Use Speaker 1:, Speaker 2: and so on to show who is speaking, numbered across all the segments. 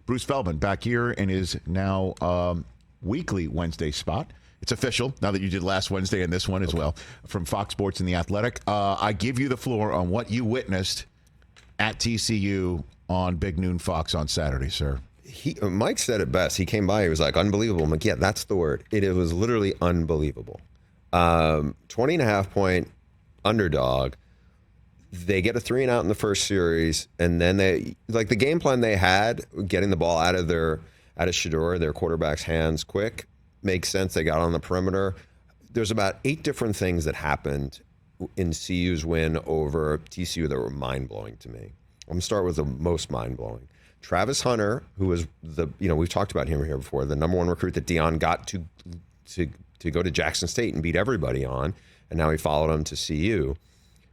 Speaker 1: Bruce Feldman back here in his now weekly Wednesday spot. It's official now that you did last Wednesday and this one as well from Fox Sports and The Athletic. I give you the floor on what you witnessed at TCU on Big Noon Fox on Saturday, sir.
Speaker 2: Mike said it best. He came by. He was like, unbelievable. I'm like, yeah, that's the word. It was literally unbelievable. 20.5-point underdog. They get a 3-and-out in the first series, and then the game plan they had, getting the ball out of Shedeur, their quarterback's hands quick, makes sense. They got on the perimeter. There's about 8 different things that happened in CU's win over TCU that were mind-blowing to me. I'm going to start with the most mind-blowing. Travis Hunter, who was we've talked about him here before, the number 1 recruit that Deion got to go to Jackson State and beat everybody on, and now he followed him to CU.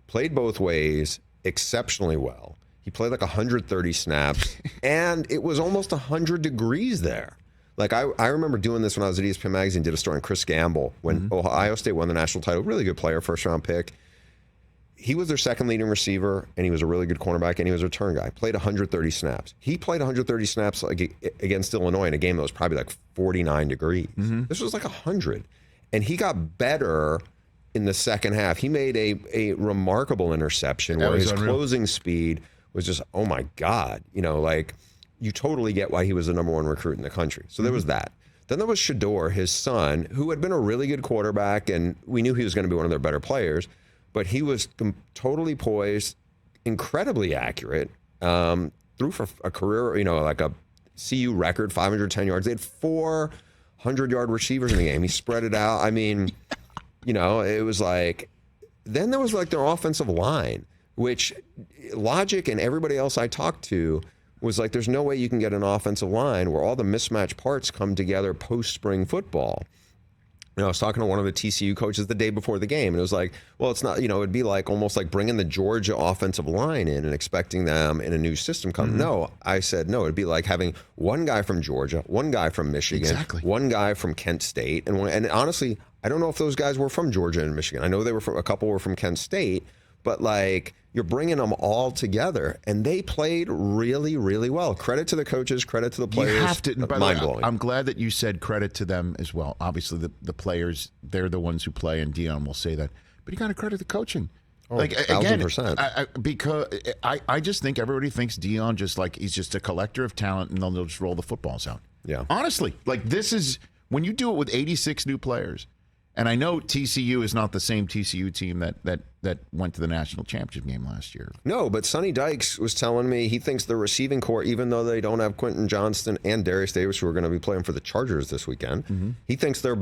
Speaker 2: Played both ways exceptionally well. He played like 130 snaps, and it was almost 100 degrees there. Like, I remember doing this when I was at ESPN Magazine, did a story on Chris Gamble when Ohio State won the national title. Really good player, first-round pick. He was their second leading receiver, and he was a really good cornerback, and he was a return guy. Played 130 snaps. He played 130 snaps against Illinois in a game that was probably like 49 degrees. This was like 100. And he got better in the second half. He made a remarkable interception where his closing speed was just, oh my God. You totally get why he was the number 1 recruit in the country. So there was that. Then there was Shedeur, his son, who had been a really good quarterback, and we knew he was going to be one of their better players, but he was totally poised, incredibly accurate, threw for a career, like a CU record, 510 yards. They had 4 100-yard receivers in the game. He spread it out. I mean, it was like, then there was like their offensive line, which Logic and everybody else I talked to was like, there's no way you can get an offensive line where all the mismatched parts come together post-spring football. I was talking to one of the TCU coaches the day before the game, and it was like, well, it's not, it'd be like almost like bringing the Georgia offensive line in and expecting them in a new system come. No, I said, no, it'd be like having one guy from Georgia, one guy from Michigan, one guy from Kent State. And honestly, I don't know if those guys were from Georgia and Michigan. I know a couple were from Kent State, but like, you're bringing them all together, and they played really, really well. Credit to the coaches, credit to the players.
Speaker 1: You have to.
Speaker 2: Mind-blowing.
Speaker 1: I'm glad that you said credit to them as well. Obviously, the players, they're the ones who play, and Deion will say that. But you got to credit the coaching.
Speaker 2: Oh, like, 1,000%.
Speaker 1: Because I just think everybody thinks Deion he's just a collector of talent, and they'll just roll the footballs out.
Speaker 2: Yeah.
Speaker 1: Honestly, this is, when you do it with 86 new players, and I know TCU is not the same TCU team that went to the national championship game last year.
Speaker 2: No, but Sonny Dykes was telling me he thinks the receiving corps, even though they don't have Quentin Johnston and Darius Davis, who are going to be playing for the Chargers this weekend, he thinks their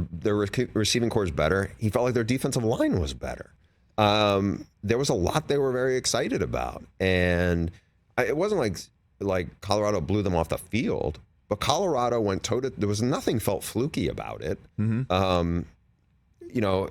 Speaker 2: receiving corps is better. He felt like their defensive line was better. There was a lot they were very excited about. And it wasn't like Colorado blew them off the field, but Colorado went toe-to-toe. There was nothing felt fluky about it.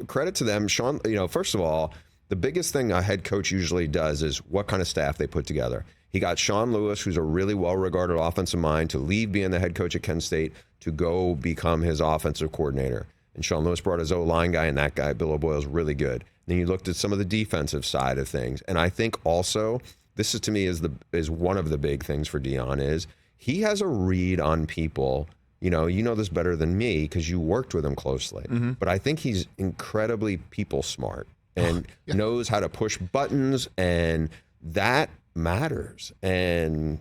Speaker 2: Credit to them. Sean, first of all, the biggest thing a head coach usually does is what kind of staff they put together. He got Sean Lewis, who's a really well-regarded offensive mind, to leave being the head coach at Kent State to go become his offensive coordinator. And Sean Lewis brought his O-line guy, and that guy, Bill O'Boyle, is really good. Then you looked at some of the defensive side of things. And I think also, this is to me is one of the big things for Deion is he has a read on people. You know this better than me because you worked with him closely. But I think he's incredibly people smart and knows how to push buttons, and that matters. And,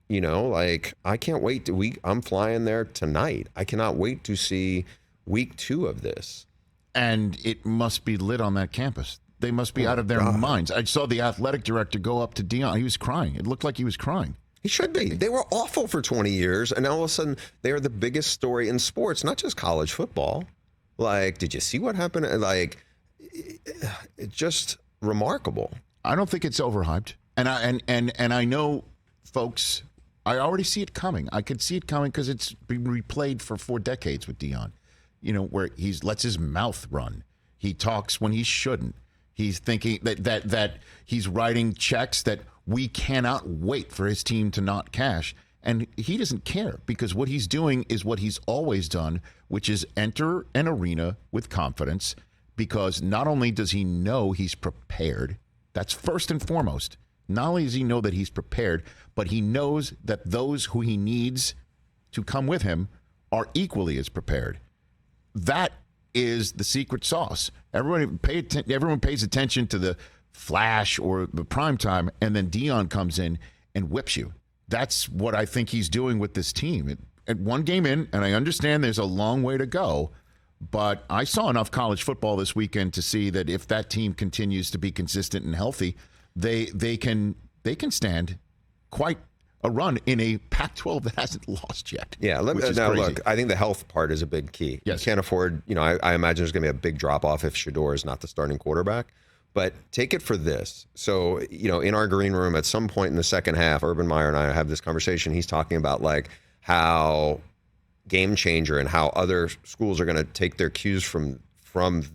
Speaker 2: I can't wait I'm flying there tonight. I cannot wait to see week 2 of this.
Speaker 1: And it must be lit on that campus. They must be out of their minds. I saw the athletic director go up to Deion. He was crying. It looked like he was crying.
Speaker 2: He should be. They were awful for 20 years, and now all of a sudden they are the biggest story in sports, not just college football. Like, did you see what happened? Like, it's just remarkable.
Speaker 1: I don't think it's overhyped, and I know, folks. I already see it coming. I could see it coming because it's been replayed for 4 decades with Deion. Where he lets his mouth run. He talks when he shouldn't. He's thinking that he's writing checks that we cannot wait for his team to not cash. And he doesn't care because what he's doing is what he's always done, which is enter an arena with confidence, because not only does he know he's prepared, that's first and foremost. not only does he know that he's prepared, but he knows that those who he needs to come with him are equally as prepared. That is the secret sauce. Everyone pays attention to the flash or the prime time, and then Deion comes in and whips you. That's what I think he's doing with this team. At one game in, and I understand there's a long way to go, but I saw enough college football this weekend to see that if that team continues to be consistent and healthy, they can stand quite a run in a Pac-12 that hasn't lost yet.
Speaker 2: Yeah, look, I think the health part is a big key.
Speaker 1: Yes.
Speaker 2: You can't afford, I imagine there's going to be a big drop-off if Shedeur is not the starting quarterback. But take it for this. So, in our green room at some point in the second half, Urban Meyer and I have this conversation. He's talking about like how game changer and how other schools are going to take their cues from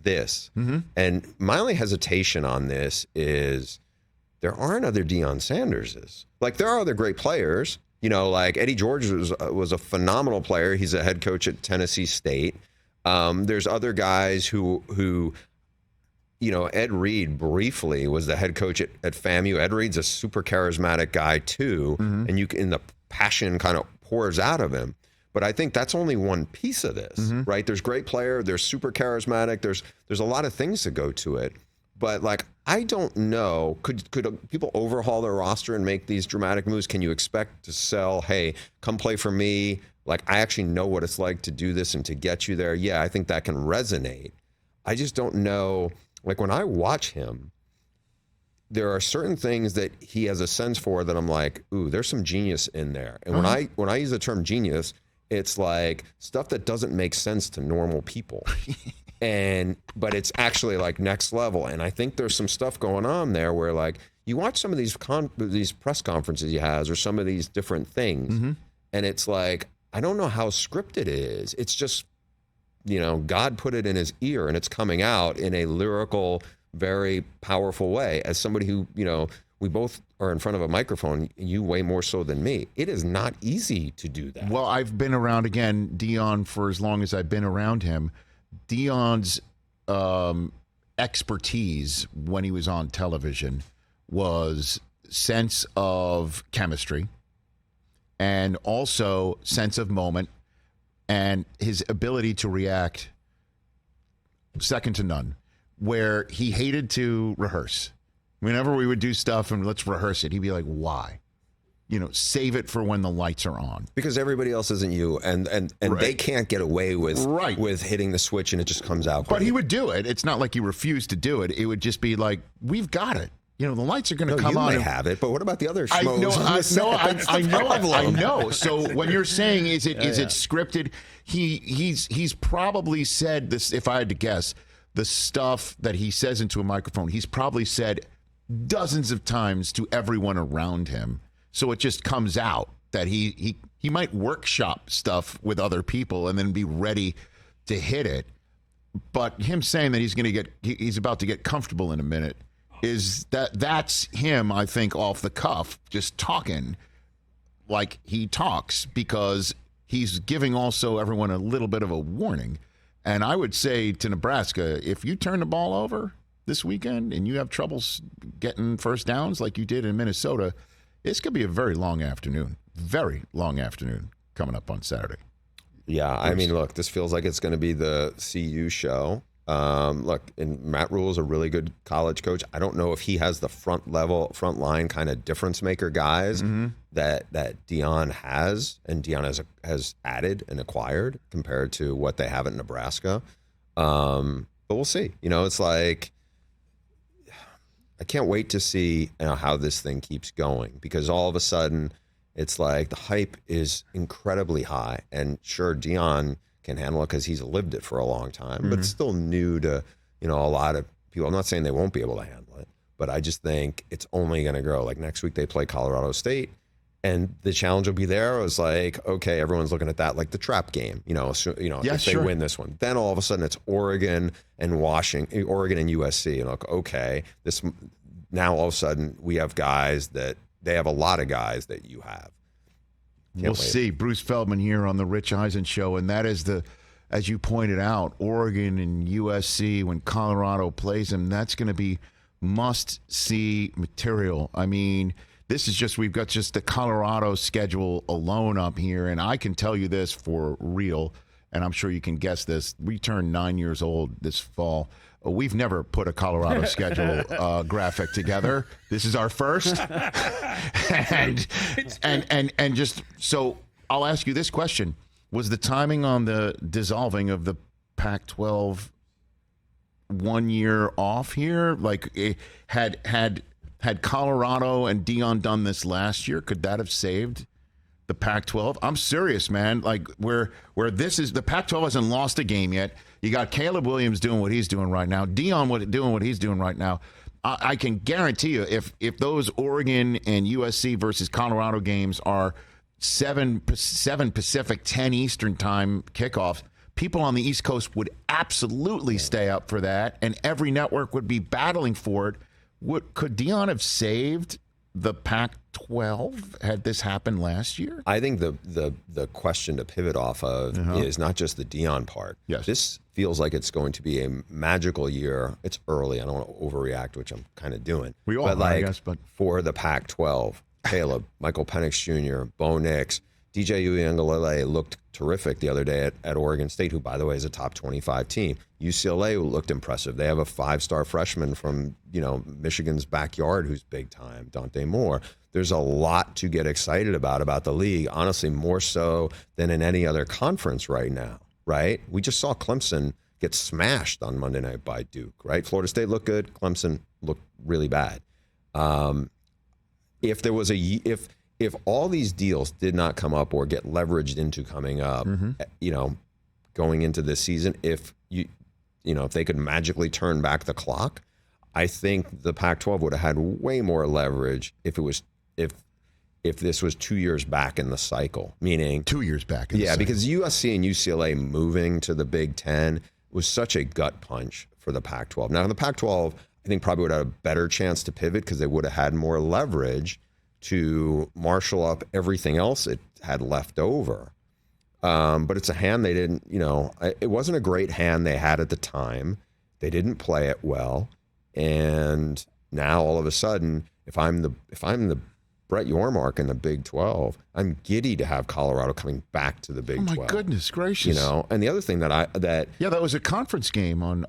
Speaker 2: this. Mm-hmm. And my only hesitation on this is there aren't other Deion Sanderses. Like, there are other great players. Like Eddie George was a phenomenal player. He's a head coach at Tennessee State. There's other guys who Ed Reed briefly was the head coach at FAMU. Ed Reed's a super charismatic guy too, mm-hmm. and the passion kind of pours out of him. But I think that's only one piece of this, mm-hmm. right? There's great player, there's super charismatic, there's a lot of things to go to it. But like, I don't know, could people overhaul their roster and make these dramatic moves? Can you expect to sell, hey, come play for me? Like, I actually know what it's like to do this and to get you there. Yeah, I think that can resonate. I just don't know. Like, when I watch him, there are certain things that he has a sense for that I'm like, ooh, there's some genius in there. And when I use the term genius, it's like stuff that doesn't make sense to normal people. But it's actually like next level. And I think there's some stuff going on there where, like, you watch some of these press conferences he has or some of these different things, mm-hmm. and it's like, I don't know how scripted it is. It's just, God put it in his ear and it's coming out in a lyrical, very powerful way. As somebody who, we both are in front of a microphone, you way more so than me. It is not easy to do that.
Speaker 1: Well, I've been around, again, Deion for as long as I've been around him. Deion's expertise when he was on television was sense of chemistry and also sense of moment and his ability to react second to none, where he hated to rehearse. Whenever we would do stuff and let's rehearse it, he'd be like, why? Save it for when the lights are on.
Speaker 2: Because everybody else isn't you, and right. They can't get away with hitting the switch and it just comes out.
Speaker 1: But he would do it. It's not like he refused to do it. It would just be like, we've got it. The lights are going to come on.
Speaker 2: You may have it, but what about the other
Speaker 1: schmoes? I know. So when you're saying, is it scripted? He's probably said this, if I had to guess, the stuff that he says into a microphone, he's probably said dozens of times to everyone around him. So it just comes out that he might workshop stuff with other people and then be ready to hit it. But him saying that he's about to get comfortable in a minute that's him, I think, off the cuff, just talking like he talks, because he's giving also everyone a little bit of a warning. And I would say to Nebraska, if you turn the ball over this weekend and you have troubles getting first downs like you did in Minnesota, it's going to be a very long afternoon coming up on Saturday.
Speaker 2: Yeah, I mean, look, this feels like it's going to be the CU show. Look, and Matt Rule is a really good college coach. I don't know if he has the front line kind of difference maker guys mm-hmm. that Deion has, and Deion has added and acquired compared to what they have at Nebraska. But we'll see. It's like, I can't wait to see how this thing keeps going, because all of a sudden it's like the hype is incredibly high, and sure, Deion can handle it because he's lived it for a long time, mm-hmm. but still new to a lot of people. I'm not saying they won't be able to handle it, but I just think it's only going to grow. Like, next week they play Colorado State, and the challenge will be there. It was like, okay, everyone's looking at that like the trap game, if they win this one. Then all of a sudden it's Oregon and USC, and like, okay, now all of a sudden we have guys that they have a lot of guys that you have.
Speaker 1: We'll see. Bruce Feldman here on the Rich Eisen Show, and that is as you pointed out, Oregon and USC, when Colorado plays them, that's going to be must-see material. I mean, we've got just the Colorado schedule alone up here, and I can tell you this for real, and I'm sure you can guess this. We turned 9 years old this fall. We've never put a Colorado schedule graphic together. This is our first. and just so I'll ask you this question. Was the timing on the dissolving of the Pac-12 1 year off here? Like, had Colorado and Deion done this last year, could that have saved the Pac-12? I'm serious, man. Like, where this is, the Pac-12 hasn't lost a game yet. You got Caleb Williams doing what he's doing right now. Deion doing what he's doing right now. I can guarantee you, if those Oregon and USC versus Colorado games are 7 Pacific, 10 Eastern time kickoffs, people on the East Coast would absolutely stay up for that, and every network would be battling for it. Could Deion have saved the Pac-12 had this happened last year?
Speaker 2: I think the question to pivot off of is not just the Deion part.
Speaker 1: Yes.
Speaker 2: This feels like it's going to be a magical year. It's early. I don't want to overreact, which I'm kind of doing.
Speaker 1: We all,
Speaker 2: but
Speaker 1: I guess, but
Speaker 2: for the Pac-12, Caleb, Michael Penix Jr., Bo Nix, DJ Uiagalelei looked terrific the other day at Oregon State, who, by the way, is a top 25 team. UCLA looked impressive. They have a 5-star freshman from, Michigan's backyard who's big time, Dante Moore. There's a lot to get excited about the league, honestly, more so than in any other conference right now, right? We just saw Clemson get smashed on Monday night by Duke, right? Florida State looked good. Clemson looked really bad. If all these deals did not come up or get leveraged into coming up, going into this season, if they could magically turn back the clock, I think the Pac-12 would have had way more leverage if this was 2 years back in the cycle, meaning
Speaker 1: 2 years back. In the cycle.
Speaker 2: Because USC and UCLA moving to the Big Ten was such a gut punch for the Pac-12. Now, the Pac-12, I think probably would have a better chance to pivot because they would have had more leverage to marshal up everything else it had left over. But it's a hand they didn't, it wasn't a great hand they had at the time. They didn't play it well. And now all of a sudden, if I'm the Brett Yormark in the Big 12, I'm giddy to have Colorado coming back to the Big 12.
Speaker 1: Oh my goodness gracious.
Speaker 2: And the other thing that
Speaker 1: that was a conference game on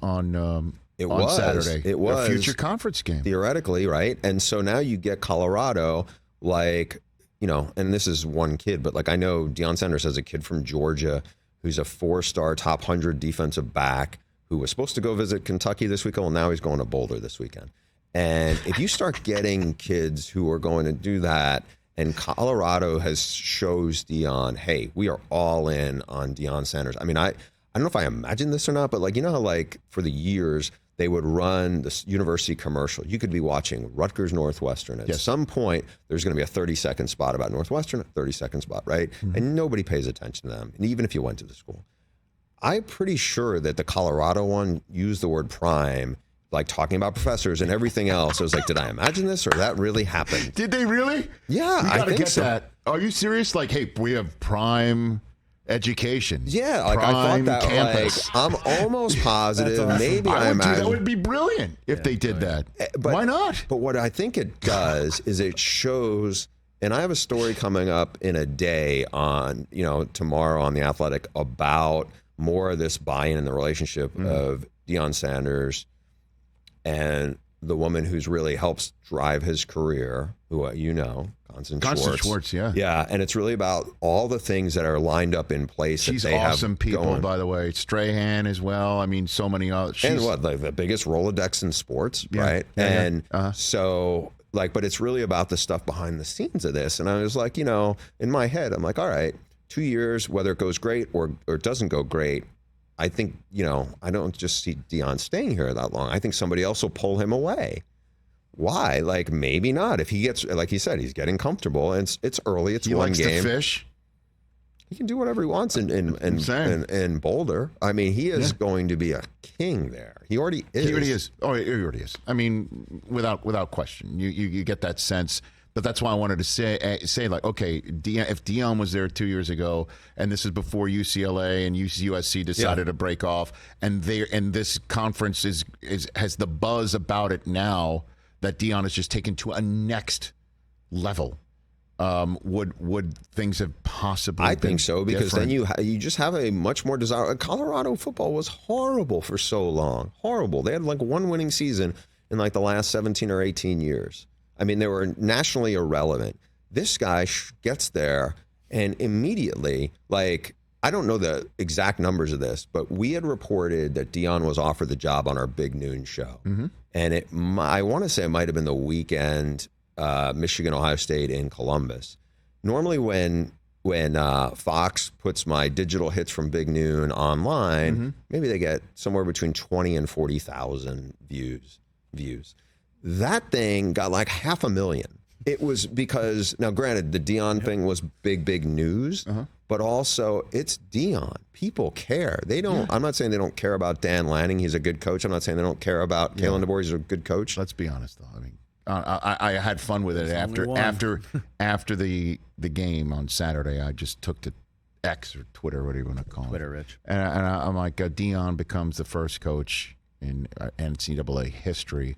Speaker 1: Saturday.
Speaker 2: It was
Speaker 1: a future conference game.
Speaker 2: Theoretically, right? And so now you get Colorado, and this is one kid, but I know Deion Sanders has a kid from Georgia who's a 4-star top 100 defensive back who was supposed to go visit Kentucky this weekend. Well, now he's going to Boulder this weekend. And if you start getting kids who are going to do that, and Colorado shows Deion, hey, we are all in on Deion Sanders. I mean, I don't know if I imagined this or not, but how for the years they would run the university commercial. You could be watching Rutgers Northwestern. At some point, there's going to be a 30-second spot about Northwestern, a 30-second spot, right? Mm-hmm. And nobody pays attention to them, and even if you went to the school. I'm pretty sure that the Colorado one used the word prime, talking about professors and everything else. I was like, did I imagine this, or that really happened?
Speaker 1: Did they really?
Speaker 2: Yeah,
Speaker 1: I think
Speaker 2: so.
Speaker 1: That. Are you serious? Hey, we have prime education.
Speaker 2: Yeah,
Speaker 1: prime
Speaker 2: I thought that.
Speaker 1: Campus.
Speaker 2: I'm almost positive.
Speaker 1: Awesome.
Speaker 2: Maybe I imagine
Speaker 1: that would be brilliant if they did that. But why not?
Speaker 2: But what I think it does is it shows. And I have a story coming up in a day on tomorrow on The Athletic about more of this buy-in in the relationship of Deion Sanders and the woman who's really helps drive his career, who Constance
Speaker 1: Schwartz, yeah.
Speaker 2: Yeah, and it's really about all the things that are lined up in place.
Speaker 1: She's
Speaker 2: that they
Speaker 1: awesome
Speaker 2: have
Speaker 1: people,
Speaker 2: going.
Speaker 1: by the way. Strahan as well. I mean, so many others.
Speaker 2: And the biggest Rolodex in sports,
Speaker 1: yeah,
Speaker 2: right?
Speaker 1: Yeah,
Speaker 2: and
Speaker 1: so,
Speaker 2: but it's really about the stuff behind the scenes of this. And I was like, in my head, I'm like, all right, 2 years, whether it goes great or it doesn't go great, I think, I don't just see Deion staying here that long. I think somebody else will pull him away. Why? Maybe not. If he gets, like he said, he's getting comfortable, and it's early. It's one game.
Speaker 1: He likes to fish.
Speaker 2: He can do whatever he wants in Boulder. I mean, he is going to be a king there. He already is.
Speaker 1: He already is. Oh, he already is. I mean, without question. You get that sense But that's why I wanted to say like, okay, if Deion was there 2 years ago, and this is before UCLA and USC decided to break off, and this conference has the buzz about it now that Deion is just taken to a next level. Would things have possibly?
Speaker 2: I think so, because
Speaker 1: different?
Speaker 2: then you just have a much more desire. Colorado football was horrible for so long, horrible. They had like one winning season in like the last 17 or 18 years. I mean, they were nationally irrelevant. This guy gets there and immediately, like, I don't know the exact numbers of this, but we had reported that Deion was offered the job on our Big Noon show. Mm-hmm. And I want to say it might have been the weekend, Michigan, Ohio State in Columbus. Normally when Fox puts my digital hits from Big Noon online, maybe they get somewhere between 20 and 40,000 views. That thing got like 500,000. It was because, now granted, the Deion thing was big news, but also it's Deion. People care. They don't, I'm not saying they don't care about Dan Lanning. He's a good coach. I'm not saying they don't care about Kalen DeBoer. He's a good coach.
Speaker 1: Let's be honest, though. I mean, I had fun with it after the game on Saturday. I just took to X or Twitter, whatever you want to call it.
Speaker 3: Twitter, Rich.
Speaker 1: And I'm like, Deion becomes the first coach in NCAA history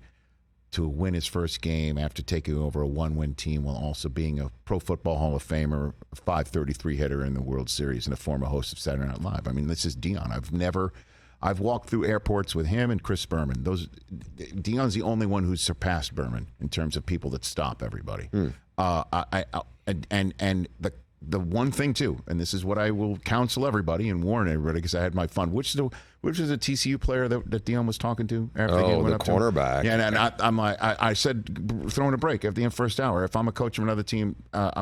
Speaker 1: to win his first game after taking over a one-win team while also being a Pro Football Hall of Famer, a 533 hitter in the World Series, and a former host of Saturday Night Live. I mean, this is Deion. I've walked through airports with him and Chris Berman. Deion's the only one who's surpassed Berman in terms of people that stop everybody. And the one thing too, and this is what I will counsel everybody and warn everybody because I had my fun. Which is a TCU player that Deion was talking to after the game went up
Speaker 2: cornerback.
Speaker 1: To him? Yeah, and I'm like, I said, throwing a break at the first hour. If I'm a coach of another team,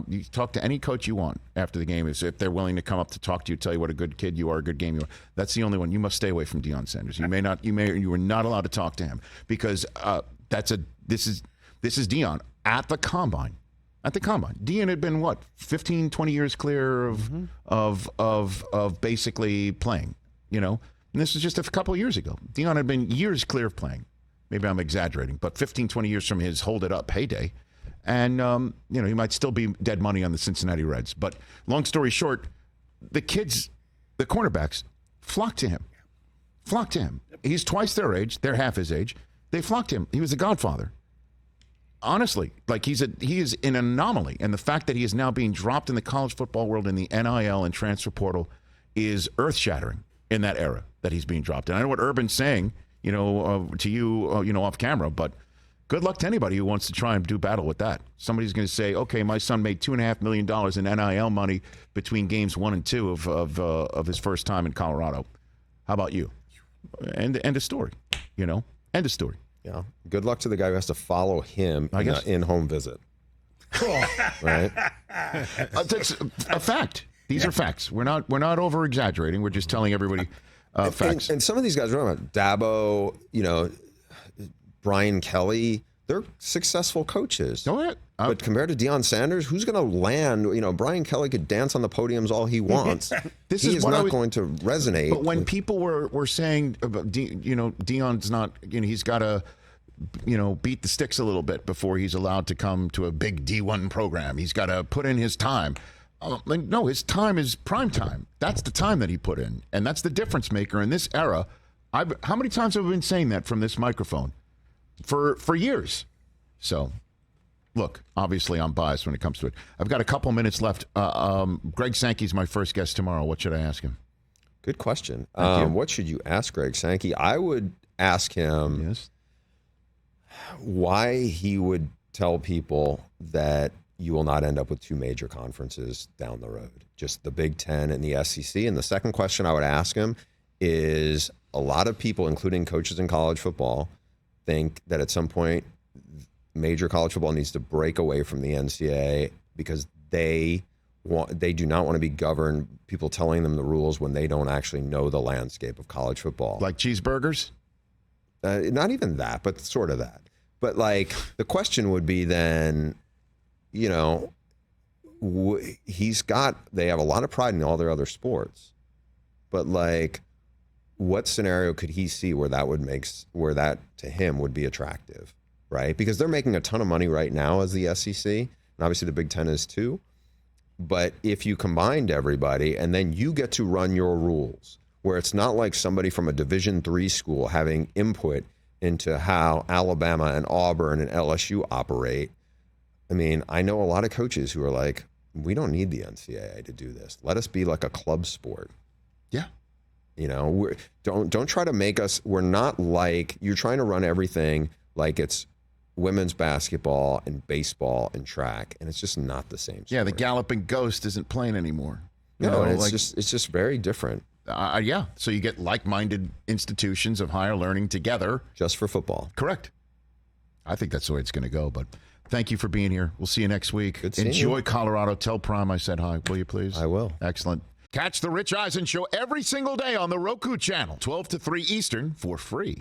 Speaker 1: you talk to any coach you want after the game. If they're willing to come up to talk to you, tell you what a good kid you are, a good game you are. That's the only one. You must stay away from Deion Sanders. You are not allowed to talk to him because this is Deion at the combine. At the combine, Deion had been 15, 20 years clear of basically playing, And this was just a couple of years ago. Deion had been years clear of playing. Maybe I'm exaggerating, but 15, 20 years from his hold it up heyday, and he might still be dead money on the Cincinnati Reds. But long story short, the cornerbacks flocked to him. He's twice their age. They're half his age. They flocked to him. He was a godfather. Honestly, like he is an anomaly, and the fact that he is now being dropped in the college football world in the NIL and transfer portal is earth-shattering in that era that he's being dropped. And I know what Urban's saying, to you, off camera, but good luck to anybody who wants to try and do battle with that. Somebody's going to say, okay, my son made $2.5 million in NIL money between games 1 and 2 of his first time in Colorado. How about you? End of story. End of story.
Speaker 2: Yeah. Good luck to the guy who has to follow him in an in-home visit. Right?
Speaker 1: That's a fact. These are facts. We're not over-exaggerating. We're just telling everybody facts.
Speaker 2: And some of these guys, remember, Dabo, Brian Kelly, they're successful coaches.
Speaker 1: Oh, yeah.
Speaker 2: But compared to Deion Sanders, wwho's going to land? Brian Kelly could dance on the podiums all he wants. He is not going to resonate.
Speaker 1: But when people were saying, Deion's not, he's got to, beat the sticks a little bit before he's allowed to come to a big D1 program. He's got to put in his time. No, his time is prime time. That's the time that he put in. And that's the difference maker in this era. How many times have we been saying that from this microphone? For years. So, look, obviously I'm biased when it comes to it. I've got a couple minutes left. Greg Sankey's my first guest tomorrow. What should I ask him?
Speaker 2: Good question. What should you ask Greg Sankey? I would ask him why he would tell people that you will not end up with 2 major conferences down the road, just the Big Ten and the SEC. And the second question I would ask him is, a lot of people, including coaches in college football, think that at some point major college football needs to break away from the NCAA because they do not want to be governed, people telling them the rules when they don't actually know the landscape of college football.
Speaker 1: Like cheeseburgers?
Speaker 2: Not even that, but sort of that. But like the question would be then, they have a lot of pride in all their other sports, but like, what scenario could he see where that to him would be attractive, right? Because they're making a ton of money right now as the SEC. and obviously the Big Ten is too. But if you combined everybody and then you get to run your rules, where it's not like somebody from a Division III school having input into how Alabama and Auburn and LSU operate. I mean, I know a lot of coaches who are like, we don't need the NCAA to do this. Let us be like a club sport.
Speaker 1: Yeah.
Speaker 2: You know, don't try to make us, we're not like, you're trying to run everything like it's women's basketball and baseball and track, and it's just not the same sport.
Speaker 1: Yeah, the Galloping Ghost isn't playing anymore.
Speaker 2: No, it's just very different.
Speaker 1: Yeah, so you get like-minded institutions of higher learning together.
Speaker 2: Just for football.
Speaker 1: Correct. I think that's the way it's going to go, but thank you for being here. We'll see you next week.
Speaker 2: Good seeing
Speaker 1: Enjoy
Speaker 2: you.
Speaker 1: Colorado. Tell Prime I said hi, will you please?
Speaker 2: I will.
Speaker 1: Excellent. Catch the Rich Eisen Show every single day on the Roku channel, 12 to 3 Eastern, for free.